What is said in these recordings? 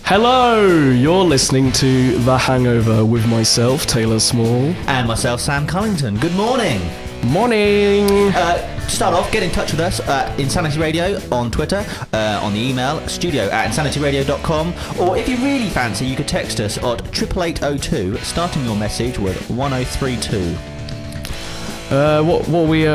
Hello, you're listening to The Hangover with myself, Taylor Small. And myself, Sam Cullington. Good morning. Morning. To start off, get in touch with us at Insanity Radio on Twitter, on the email studio@insanityradio.com, or if you really fancy, you could text us at 88802, starting your message with 1032. What we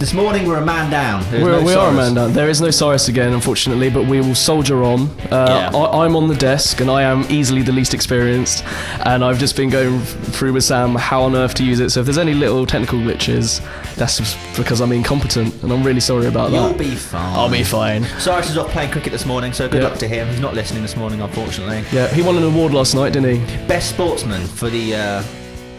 This morning we're a man down. We are a man down. There is no Cyrus again, unfortunately, but we will soldier on. I'm on the desk, and I am easily the least experienced, and I've just been going through with Sam how on earth to use it, so if there's any little technical glitches, that's just because I'm incompetent, and I'm really sorry about that. You'll be fine. I'll be fine. Cyrus is off playing cricket this morning, so good luck to him. He's not listening this morning, unfortunately. Yeah, he won an award last night, didn't he? Best sportsman for the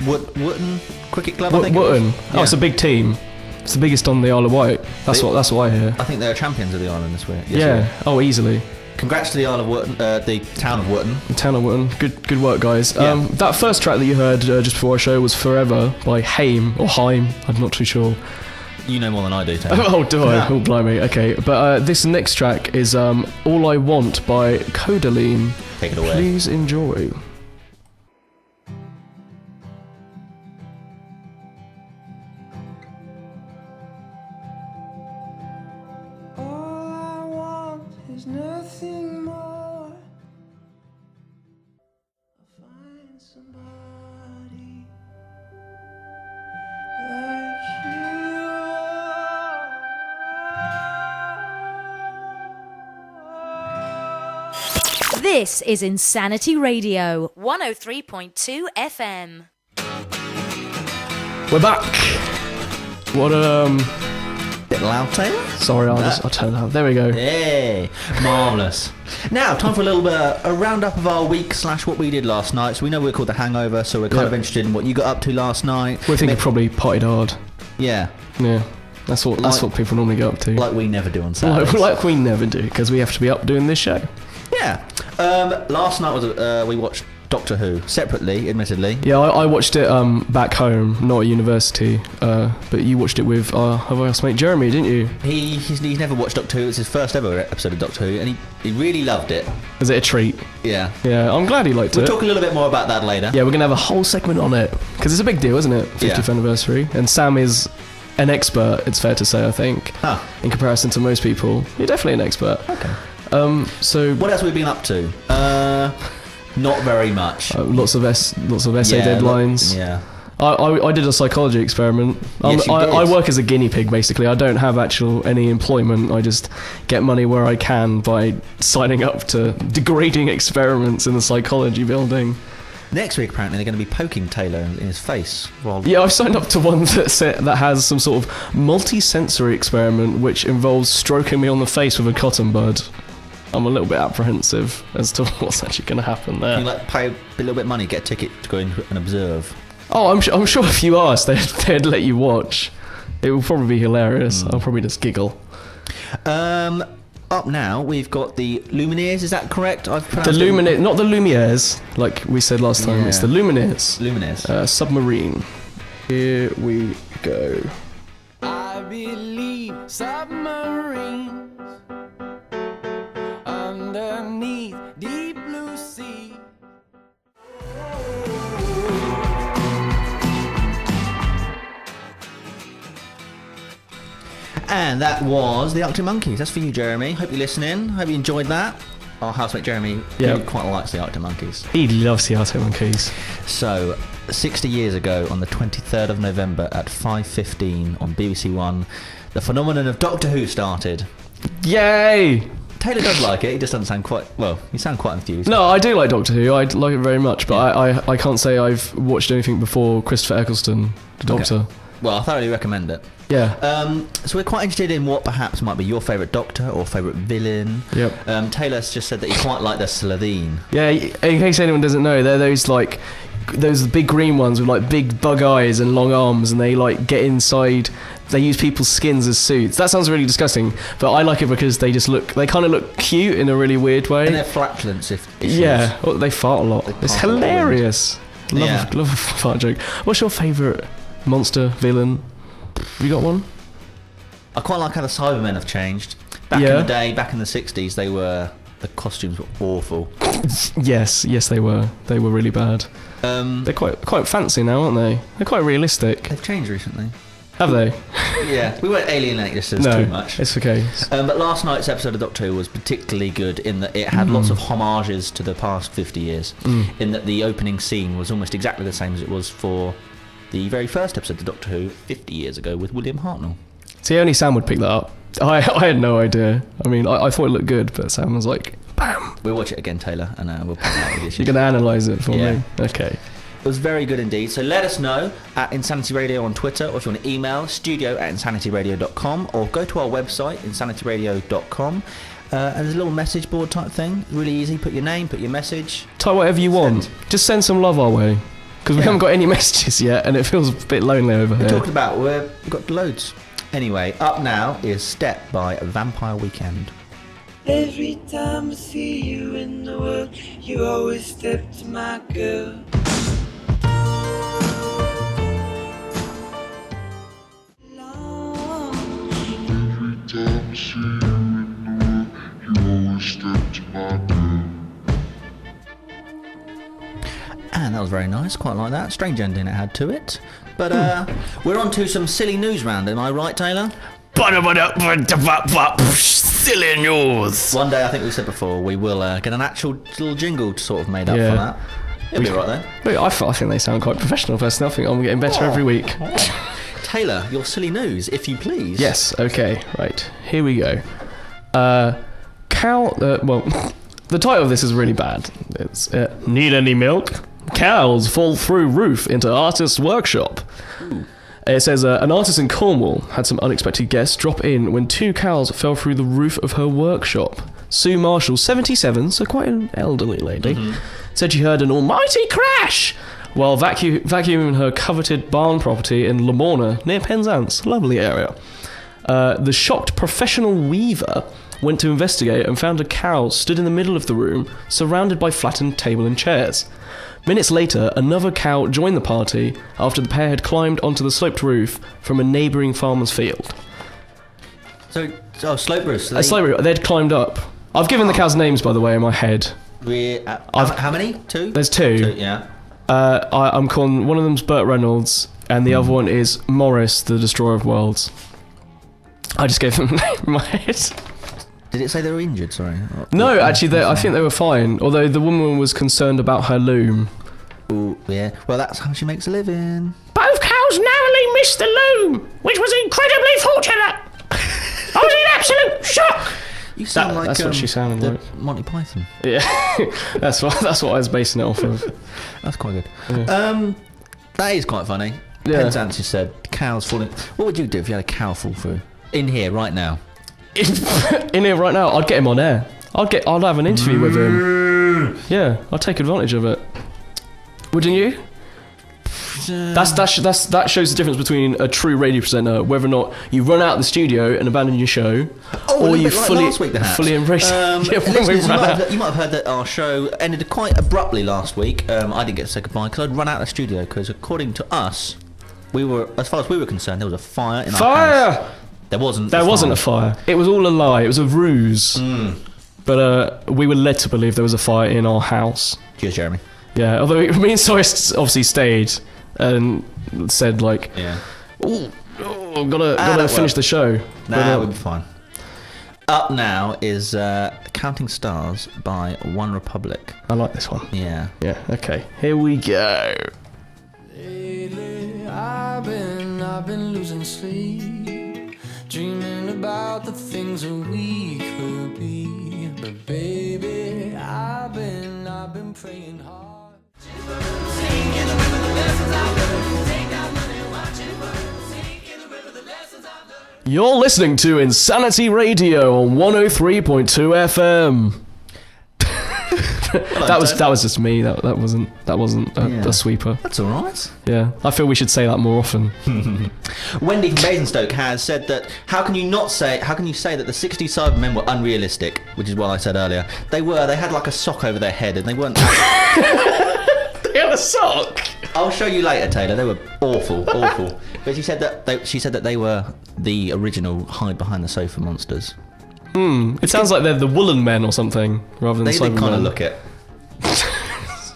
Wootton Cricket Club, I think. Wootton. Oh, it's a big team. It's the biggest on the Isle of Wight. That's what I hear. I think they're champions of the island this week. Yeah. Oh, easily. Congrats to the Isle of Wootton, the town of Wootton. The town of Wootton. Good work, guys. Yeah. That first track that you heard just before our show was "Forever" by Haim or Haim. I'm not too sure. You know more than I do, Taylor. Oh, do I? Oh, blimey. Okay, but this next track is "All I Want" by Codaline. Take it away. Please enjoy. Nothing more. I'll find somebody like you. This is Insanity Radio, 103.2 FM. We're back. What Bit loud, Taylor? Sorry, I'll turn it down. There we go. Hey, marvellous. Now, time for a little bit a roundup of our week / what we did last night. So we know we're called The Hangover, so we're kind of interested in what you got up to last night. We think you probably partied hard. Yeah. Yeah. That's what people normally get up to. Like we never do on Saturdays. Like we never do, because we have to be up doing this show. Yeah. Last night was we watched Doctor Who separately, admittedly. Yeah, I watched it back home, not at university. But you watched it with our housemate Jeremy, didn't you? He's never watched Doctor Who. It's his first ever episode of Doctor Who, and he really loved it. Was it a treat? Yeah. Yeah, I'm glad he liked it. We'll talk a little bit more about that later. Yeah, we're gonna have a whole segment on it because it's a big deal, isn't it? 50th anniversary, and Sam is an expert. It's fair to say, I think, in comparison to most people, you're definitely an expert. Okay. So what else have we been up to? Not very much. Lots of essay deadlines. Yeah. I did a psychology experiment. Yes, you did. I work as a guinea pig, basically. I don't have any employment. I just get money where I can by signing up to degrading experiments in the psychology building. Next week, apparently, they're going to be poking Taylor in his face. Yeah, I've signed up to one that has some sort of multi-sensory experiment which involves stroking me on the face with a cotton bud. I'm a little bit apprehensive as to what's actually going to happen there. You pay a little bit of money, get a ticket to go in and observe. Oh, I'm sure if you asked, they'd let you watch. It will probably be hilarious. I'll probably just giggle. Up now, we've got the Lumineers. Is that correct? The Lumineers, not the Lumieres, like we said last time. Yeah. It's the Lumineers. Lumineers. Submarine. Here we go. I believe submarines underneath deep blue sea. And that was the Arctic Monkeys. That's for you, Jeremy. Hope you're listening. Hope you enjoyed that. Our housemate Jeremy really quite likes the Arctic Monkeys. He loves the Arctic Monkeys. So, 60 years ago, on the 23rd of November at 5:15 on BBC One, the phenomenon of Doctor Who started. Yay! Taylor does like it. He just doesn't sound quite... Well, you sound quite enthused. No, I do like Doctor Who. I like it very much, but I can't say I've watched anything before Christopher Eccleston, the Doctor. Okay. Well, I thoroughly recommend it. Yeah. So we're quite interested in what perhaps might be your favourite Doctor or favourite villain. Yep. Taylor's just said that he quite liked the Slitheen. Yeah, in case anyone doesn't know, they're those big green ones with like big bug eyes and long arms, and they like get inside. They use people's skins as suits. That sounds really disgusting, but I like it because they kind of look cute in a really weird way. And they're flatulence yeah, they fart a lot. It's hilarious. Love a fart joke. What's your favourite monster villain? Have you got one? I quite like how the Cybermen have changed. Back in the day, back in the 60s, they were the costumes were awful. Yes, they were. They were really bad. They're quite fancy now, aren't they? They're quite realistic. They've changed recently. Have they? Yeah, we won't alienate listeners too much. It's okay. But last night's episode of Doctor Who was particularly good in that it had lots of homages to the past 50 years. In that the opening scene was almost exactly the same as it was for the very first episode of Doctor Who 50 years ago with William Hartnell. See, only Sam would pick that up. I had no idea. I mean, I thought it looked good, but Sam was like, bam. We'll watch it again, Taylor, and we'll point out the issues. You're going to analyse it for me? Okay. It was very good indeed. So let us know at Insanity Radio on Twitter, or if you want to email studio@insanityradio.com, or go to our website, insanityradio.com. And there's a little message board type thing. Really easy. Put your name, put your message. Type whatever you want. Just send some love our way. Because we haven't got any messages yet, and it feels a bit lonely over here. Talking about, we've got loads. Anyway, up now is Step by Vampire Weekend. Every time I see you in the world, you always step to my girl. Every time I see you in the world, you always step to my girl. And that was very nice, quite like that. Strange ending it had to it. But we're on to some silly news round, am I right, Taylor? Silly news. One day, I think we said before, we will get an actual little jingle sort of made up for that. It'll be right there. But I think they sound quite professional personally. I think I'm getting better every week. Taylor, your silly news, if you please. Yes, okay, right. Here we go. The title of this is really bad. It's Need Any Milk? Cows fall through roof into artist's workshop. Ooh. It says an artist in Cornwall had some unexpected guests drop in when 2 cows fell through the roof of her workshop. Sue Marshall, 77, so quite an elderly lady, said she heard an almighty crash while vacuuming her coveted barn property in Lamorna near Penzance, lovely area. The shocked professional weaver went to investigate and found a cow stood in the middle of the room, surrounded by flattened table and chairs. Minutes later, another cow joined the party after the pair had climbed onto the sloped roof from a neighbouring farmer's field. Slope roofs. They'd climbed up. I've given the cows names, by the way, in my head. How many? 2? There's 2. 2, yeah. I'm calling one of them's Burt Reynolds, and the other one is Morris, the Destroyer of Worlds. I just gave them a name in my head. Did it say they were injured? Sorry. No, actually, I think they were fine. Although the woman was concerned about her loom. Ooh, yeah. Well, that's how she makes a living. Both cows narrowly missed the loom, which was incredibly fortunate. I was in absolute shock. You sound like that's what she sounded like. Monty Python. Yeah, that's what I was basing it off of. That's quite good. Yeah. That is quite funny. Yeah. Penzance just said cows falling. What would you do if you had a cow fall through? In here right now. In here right now, I'd get him on air. I'd have an interview with him. Yeah, I'd take advantage of it. Wouldn't you? That shows the difference between a true radio presenter, whether or not you run out of the studio and abandon your show, or you fully embrace it. You might have heard that our show ended quite abruptly last week. I didn't get to say goodbye because I'd run out of the studio because, according to us, as far as we were concerned, there was a fire in our house. There wasn't a fire. It was all a lie. It was a ruse. But we were led to believe there was a fire in our house. Cheers, Jeremy. Yeah, although me and Cyrus obviously stayed and said like, gotta finish the show. Nah, we'll be fine. Up now is Counting Stars by One Republic. I like this one. Yeah. Yeah, okay. Here we go. Lately, I've been losing sleep, dreaming about the things that we could be. But baby, I've been praying hard. You're listening to Insanity Radio on 103.2 FM. That was just me. That wasn't a sweeper. That's all right. Yeah, I feel we should say that more often. Wendy from Basingstoke has said that how can you say that the 60s Cybermen were unrealistic, which is what I said earlier. They had like a sock over their head and they weren't. They had a sock. I'll show you later, Taylor. They were awful. But she said that they were the original hide behind the sofa monsters. It sounds like they're the Woolen Men or something, rather than They Cybermen. kind of look it.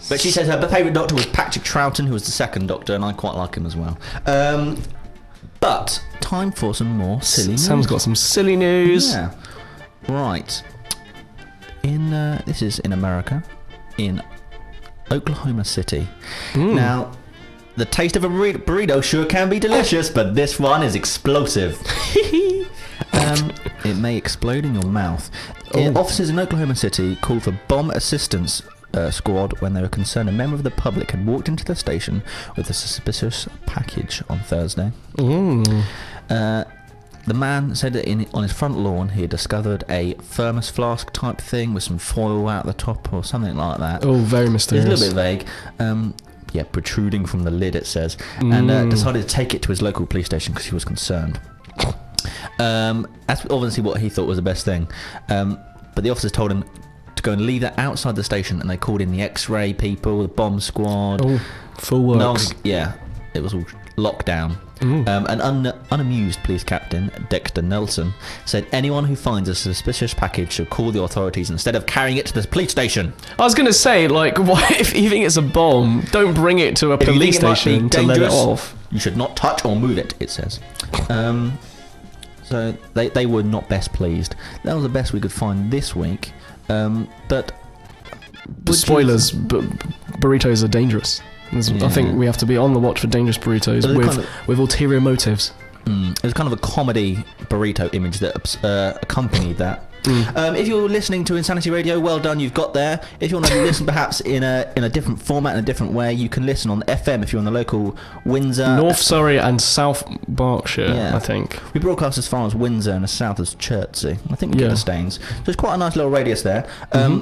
But she says her favourite Doctor was Patrick Troughton, who was the second Doctor, and I quite like him as well. But time for some more silly news. Sam's got some silly news. Yeah. Right. This is in America, in Oklahoma City. Now, the taste of a burrito sure can be delicious, but this one is explosive. It may explode in your mouth. Officers in Oklahoma City called for bomb assistance squad when they were concerned a member of the public had walked into the station with a suspicious package on Thursday. The man said that on his front lawn he had discovered a thermos flask type thing with some foil out the top or something like that. Oh, very mysterious. It's a little bit vague. Protruding from the lid, it says. And decided to take it to his local police station because he was concerned. That's obviously what he thought was the best thing. But the officers told him to go and leave that outside the station, and they called in the X-ray people, the bomb squad. Oh, full works. It was all locked down. An unamused police captain, Dexter Nelson, said anyone who finds a suspicious package should call the authorities instead of carrying it to the police station. I was going to say, like, what if you think it's a bomb, don't bring it to a police station to let it off. You should not touch or move it, it says. So they were not best pleased. That was the best we could find this week. But spoilers, but burritos are dangerous. I think we have to be on the watch for dangerous burritos with ulterior motives. There's kind of a comedy burrito image that accompanied that. If you're listening to Insanity Radio, well done, you've got there. If you want to listen perhaps in a different format, in a different way, you can listen on FM if you're on the local Windsor, North Surrey and South Berkshire, I think. We broadcast as far as Windsor and as south as Chertsey. I think we get the Staines. So it's quite a nice little radius there.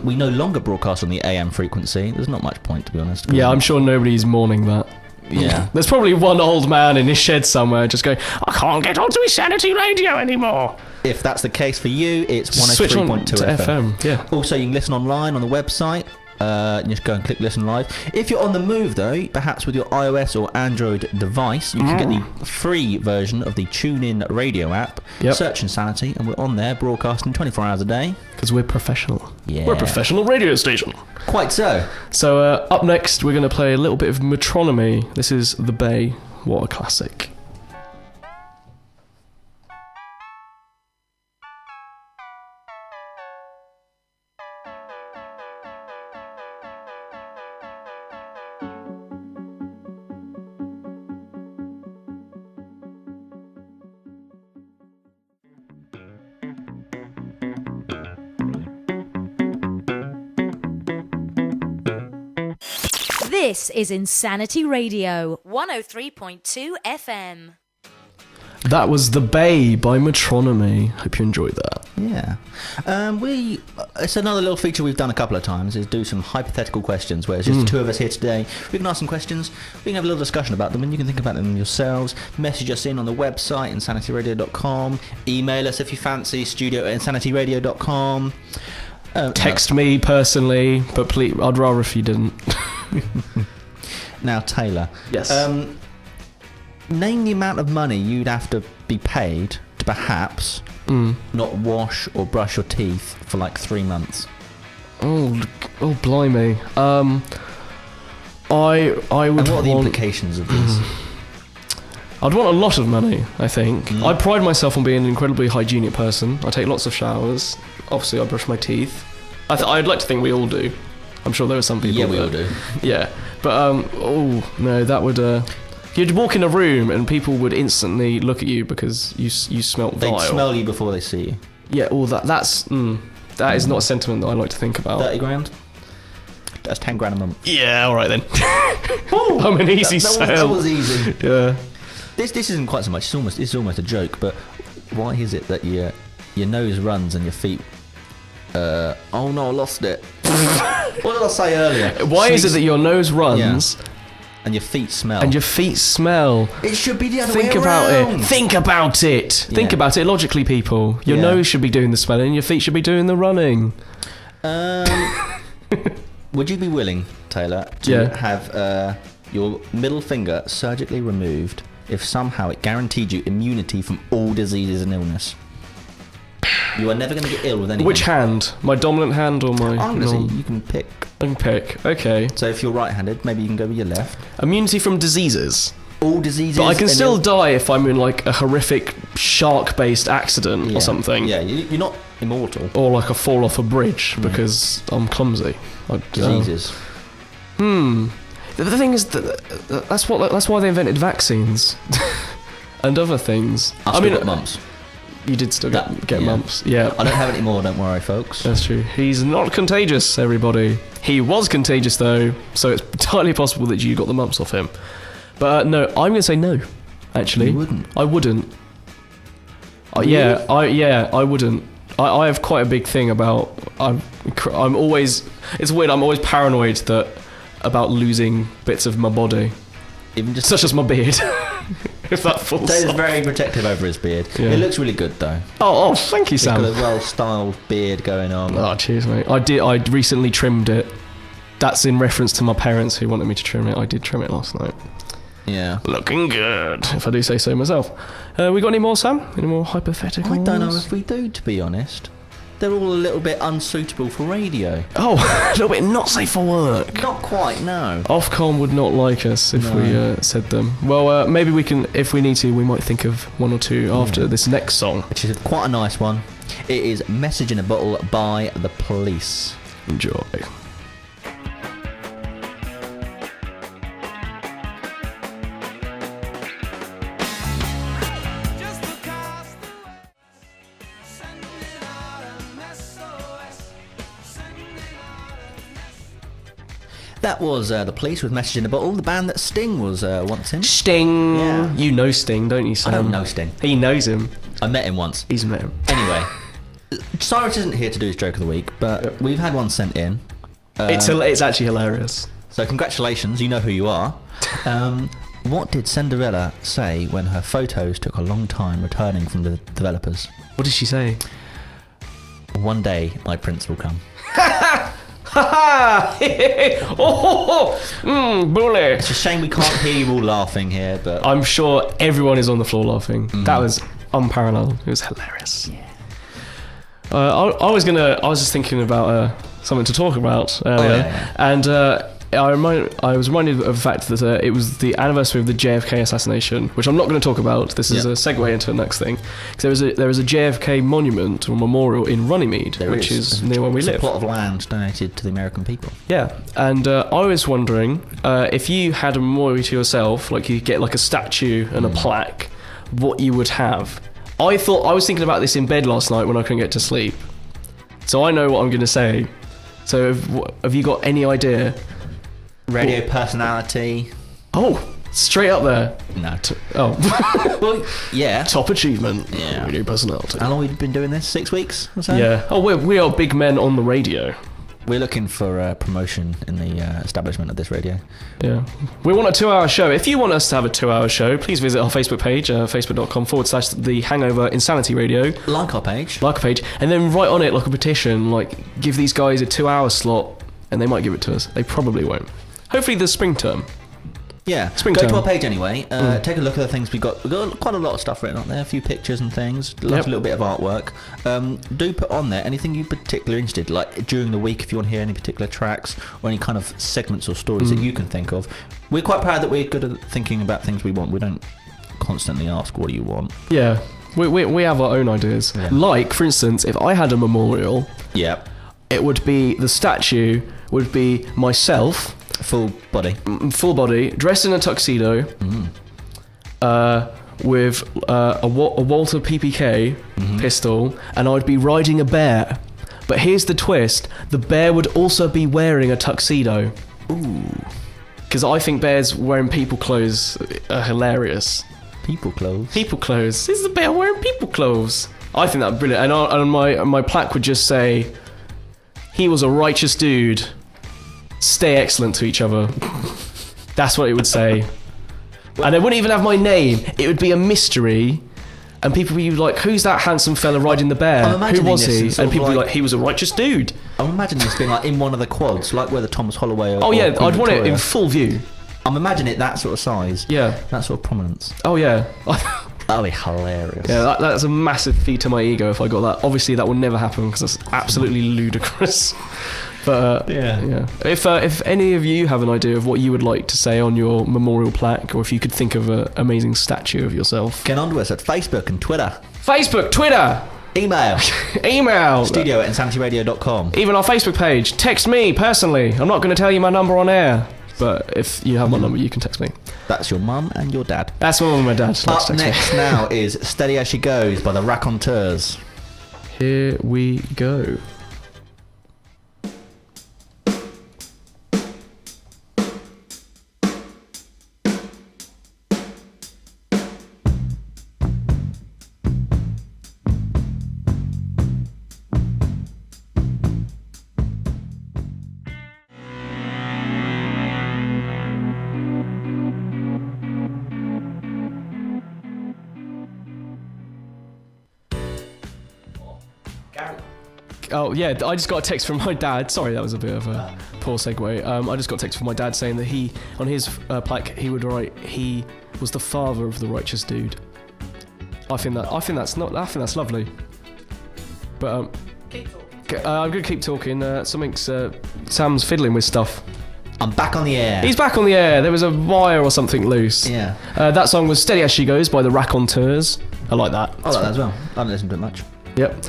We no longer broadcast on the AM frequency. There's not much point, to be honest. Yeah, I'm sure nobody's mourning that. Yeah. There's probably one old man in his shed somewhere just going, I can't get onto Insanity Radio anymore. If that's the case for you, it's 103.2 Switch on to FM. Yeah. Also, you can listen online on the website. Just go and click listen live. If you're on the move though, perhaps with your iOS or Android device, you can get the free version of the TuneIn radio app. Search Insanity, and we're on there broadcasting 24 hours a day. Because we're professional. Yeah. We're a professional radio station. Quite so. So up next, we're going to play a little bit of Metronomy. This is The Bay. What a classic. This is Insanity Radio, 103.2 FM. That was The Bay by Metronomy. Hope you enjoyed that. Yeah. It's another little feature we've done a couple of times, is do some hypothetical questions, where it's just the two of us here today. We can ask some questions, we can have a little discussion about them, and you can think about them yourselves. Message us in on the website, insanityradio.com. Email us if you fancy, studio@insanityradio.com. Text me personally, but please, I'd rather if you didn't. Now, Taylor. Yes. Name the amount of money you'd have to be paid to perhaps not wash or brush your teeth for like 3 months. Oh, blimey. I would. And what are the implications of this? I'd want a lot of money, I think. I pride myself on being an incredibly hygienic person. I take lots of showers. Obviously, I brush my teeth. I'd like to think we all do. I'm sure there are some people. Yeah, we all do. Yeah, but no, that would. You'd walk in a room and people would instantly look at you because you smelt vile. They'd smell you before they see you. Yeah, that is not a sentiment that I like to think about. 30 grand? That's 10 grand a month. Yeah, all right then. I'm an easy sale. That was easy. Yeah. This isn't quite so much. It's almost a joke. But why is it that your nose runs and your feet? Oh no, I lost it. What did I say earlier? Why is it that your nose runs? Yeah. And your feet smell. It should be the other way Think about it. Think about it. Yeah. Think about it logically, people. Your nose should be doing the smelling, your feet should be doing the running. Would you be willing, Taylor, to have your middle finger surgically removed if somehow it guaranteed you immunity from all diseases and illness? You are never going to get ill with anything. Which hand? My dominant hand or my... I'm going to say you can pick. I can pick. Okay. So if you're right-handed, maybe you can go with your left. Immunity from diseases. All diseases. But I can still die if I'm in like a horrific shark-based accident or something. Yeah, you're not immortal. Or like a fall off a bridge because I'm clumsy. Diseases. The thing is that's why they invented vaccines and other things. I mean, got mumps. You did still get mumps. Yeah. I don't have any more. Don't worry, folks. That's true. He's not contagious, everybody. He was contagious though, so it's entirely possible that you got the mumps off him. But no, I'm going to say no. Actually, you wouldn't. I wouldn't. Really? I wouldn't. I have quite a big thing about. I'm always. It's weird. I'm always paranoid about losing bits of my body, even just such as my beard. If that falls. Dave's very protective over his beard. Yeah. It looks really good though. Oh, thank you, Sam. He's got a well-styled beard going on. Oh, cheers, mate. I recently trimmed it. That's in reference to my parents who wanted me to trim it. I did trim it last night. Yeah. Looking good, if I do say so myself. We got any more, Sam? Any more hypotheticals? I don't know if we do, to be honest. They're all a little bit unsuitable for radio. Oh, a little bit not safe for work. Not quite, no. Ofcom would not like us if we said them. Well, maybe we can, if we need to, we might think of one or two after this next song. Which is quite a nice one. It is Message in a Bottle by The Police. Enjoy. That was The Police with Message in a Bottle, the band that Sting was once in. Sting! Yeah. You know Sting, don't you, Sam? I don't know Sting. He knows him. I met him once. He's met him. Anyway, Cyrus isn't here to do his joke of the week, but we've had one sent in. It's actually hilarious. So congratulations, you know who you are. What did Cinderella say when her photos took a long time returning from the developers? What did she say? One day, my prince will come. Bully. It's a shame we can't hear you all laughing here, but I'm sure everyone is on the floor laughing. That was unparalleled. It was hilarious. Yeah. I was just thinking about something to talk about earlier, and I was reminded of the fact that it was the anniversary of the JFK assassination, which I'm not going to talk about. This is a segue into the next thing. Because there is a JFK monument or memorial in Runnymede, which is near where we live. It's a plot of land donated to the American people. Yeah, and I was wondering if you had a memorial to yourself, like you get like a statue and a plaque, what you would have. I was thinking about this in bed last night when I couldn't get to sleep. So I know what I'm going to say. So have you got any idea? Radio personality. Oh, straight up there. No. Well, yeah. Top achievement. Yeah. Radio personality. How long have we been doing this? 6 weeks or so? Yeah. Oh, we are big men on the radio. We're looking for promotion in the establishment of this radio. Yeah. We want a 2-hour show. If you want us to have a 2-hour show, please visit our Facebook page, facebook.com/The Hangover Insanity Radio. Like our page. And then write on it like a petition, like give these guys a 2-hour slot, and they might give it to us. They probably won't. Hopefully the spring term. Yeah, Springtime. Go to our page anyway. Take a look at the things we've got. We've got quite a lot of stuff written on there, a few pictures and things. A little bit of artwork. Do put on there anything you're particularly interested, like during the week if you want to hear any particular tracks or any kind of segments or stories that you can think of. We're quite proud that we're good at thinking about things we want. We don't constantly ask, what do you want? Yeah, we have our own ideas. Yeah. Like, for instance, if I had a memorial, it would be, the statue would be myself, full body, dressed in a tuxedo, with a Walter PPK pistol, and I'd be riding a bear. But here's the twist: the bear would also be wearing a tuxedo. Ooh, because I think bears wearing people clothes are hilarious. People clothes. Is the bear wearing people clothes? I think that'd be brilliant. And my plaque would just say, "He was a righteous dude. Stay excellent to each other." That's what it would say. And it wouldn't even have my name. It would be a mystery. And people would be like, who's that handsome fella riding the bear? Who was he? And people would be like, he was a righteous dude. I'm imagining this being like in one of the quads, like where the Thomas Holloway... I'd want it in full view. I'm imagining it that sort of size. Yeah. That sort of prominence. Oh, yeah. That'll be hilarious. Yeah, that's a massive feat to my ego if I got that. Obviously, that will never happen because that's absolutely ludicrous. But yeah. If any of you have an idea of what you would like to say on your memorial plaque, or if you could think of an amazing statue of yourself, get on to us at Facebook and Twitter. Facebook, Twitter, email, studio@insanityradio.com. Even our Facebook page. Text me personally. I'm not going to tell you my number on air, but if you have my number, you can text me. That's your mum and your dad. That's my mum and my dad. Up next now is Steady As She Goes by the Raconteurs. Here we go. Oh yeah, I just got a text from my dad. Sorry, that was a bit of a poor segue. I just got a text from my dad saying that he, on his plaque, he would write, "He was the father of the righteous dude." I think that's lovely. But keep talking. I'm gonna keep talking. Sam's fiddling with stuff. I'm back on the air. He's back on the air. There was a wire or something loose. Yeah. That song was "Steady As She Goes" by the Raconteurs. I like that. I like that as well. I haven't listened to it much. Yep.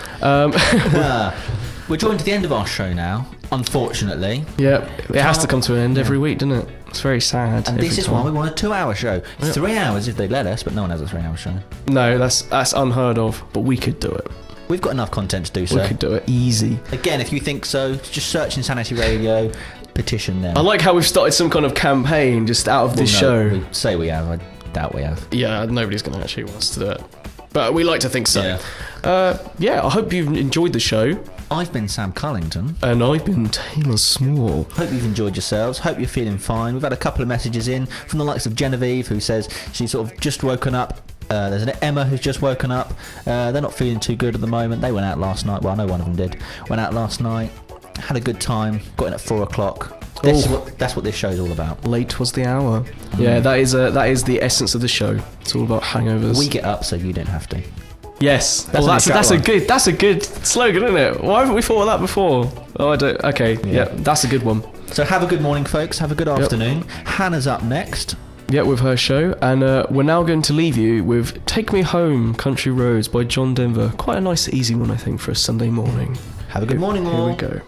We're drawing to the end of our show now, unfortunately. Yep. It has to come to an end every week, doesn't it? It's very sad. And this is why we want a 2-hour show. 3 hours if they let us, but no one has a 3-hour show. No, that's unheard of, but we could do it. We've got enough content to do so. We could do it easy. Again, if you think so, just search Insanity Radio, petition them. I like how we've started some kind of campaign just out of this show. We say we have, I doubt we have. Yeah, nobody's going to actually want us to do it. But we like to think so. Yeah. I hope you've enjoyed the show. I've been Sam Cullington. And I've been Taylor Small. Hope you've enjoyed yourselves. Hope you're feeling fine. We've had a couple of messages in from the likes of Genevieve, who says she's sort of just woken up. There's an Emma who's just woken up. They're not feeling too good at the moment. They went out last night. Well, I know one of them did. Went out last night. Had a good time. Got in at 4 o'clock. That's what this show's all about. Late was the hour. Yeah, that is the essence of the show. It's all about hangovers. We get up so you don't have to. Yes. That's a good slogan, isn't it? Why haven't we thought of that before? Oh, I don't. Okay. Yeah, that's a good one. So have a good morning, folks. Have a good afternoon. Hannah's up next. Yeah, with her show, and we're now going to leave you with "Take Me Home, Country Roads" by John Denver. Quite a nice, easy one, I think, for a Sunday morning. Have a good morning, all. Here we go.